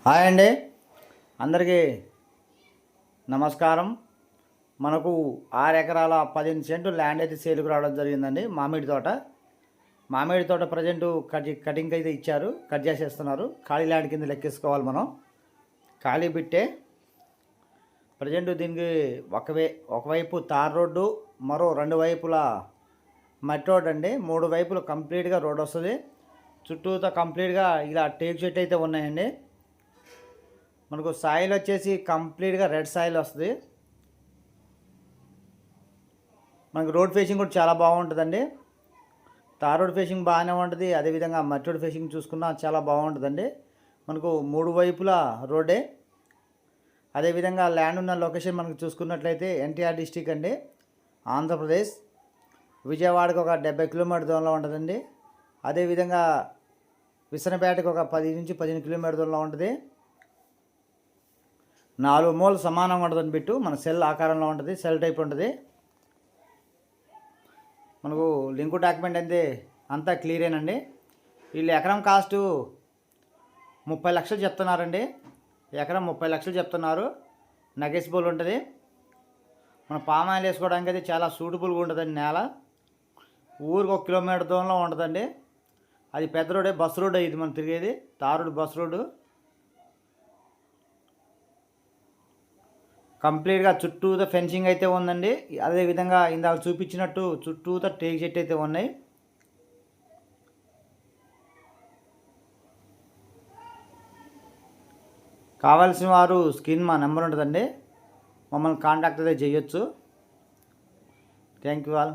Hi అండి, అందరికీ నమస్కారం. మనకు 6 ఎకరాల 15 సెంటు ల్యాండ్ అయితే సేల్కి రావడం జరిగిందండి. మామిడి తోట ప్రజెంటు కటింగ్ అయితే ఇచ్చారు, కట్ చేసేస్తున్నారు. ఖాళీ ల్యాండ్ కింద లెక్కేసుకోవాలి మనం. ఖాళీ బిట్టే ప్రజెంటు దీనికి ఒకవైపు తార్ రోడ్డు, మరో 2 వైపులా మట్టి రోడ్ అండి. 3 వైపులు కంప్లీట్గా రోడ్ వస్తుంది. చుట్టూతో కంప్లీట్గా ఇలా టేక్ చెట్టు అయితే ఉన్నాయండి. మనకు సాయిల్ వచ్చేసి కంప్లీట్గా రెడ్ సాయిల్ వస్తుంది. మనకు రోడ్ ఫేసింగ్ కూడా చాలా బాగుంటుందండి. తార్ రోడ్ ఫేసింగ్ బాగానే ఉంటుంది, అదేవిధంగా మట్టి రోడ్ ఫేసింగ్ చూసుకున్నా చాలా బాగుంటుందండి. మనకు 3 వైపులా రోడ్డే. అదేవిధంగా ల్యాండ్ ఉన్న లొకేషన్ మనకు చూసుకున్నట్లయితే ఎన్టీఆర్ డిస్టిక్ అండి, ఆంధ్రప్రదేశ్. విజయవాడకు ఒక 70 కిలోమీటర్ దూరంలో ఉంటుందండి. అదేవిధంగా విసనపేటకు ఒక 10 నుంచి 15 కిలోమీటర్ దూరంలో ఉంటుంది. 4 మూలలు సమానంగా ఉంటుందని బిట్టు మన సెల్ ఆకారంలో ఉంటుంది, సెల్ టైప్ ఉంటుంది. మనకు లింకు డాక్యుమెంట్ అయితే అంతా క్లియరేనండి. వీళ్ళు ఎకరం కాస్టు 30 లక్షలు చెప్తున్నారండి. ఎకరం 30 లక్షలు చెప్తున్నారు. నెగెసిబుల్ ఉంటుంది. మన పామ్ ఆయిల్ వేసుకోవడానికి అయితే చాలా సూటబుల్గా ఉంటుందండి. నేల ఊరికి 1 కిలోమీటర్ దూరంలో ఉంటుందండి. అది పెద్ద రోడే, బస్ రోడ్ ఇది మనం తిరిగేది, తార్ రోడ్, బస్ రోడ్డు. కంప్లీట్గా చుట్టూతో ఫెన్సింగ్ అయితే ఉందండి. అదేవిధంగా ఇందాక చూపించినట్టు చుట్టూతో టేక్ చెట్టు అయితే ఉన్నాయి. కావాల్సిన వారు స్క్రీన్ మా నెంబర్ ఉంటుందండి, మమ్మల్ని కాంటాక్ట్ అయితే చేయొచ్చు. Thank you all.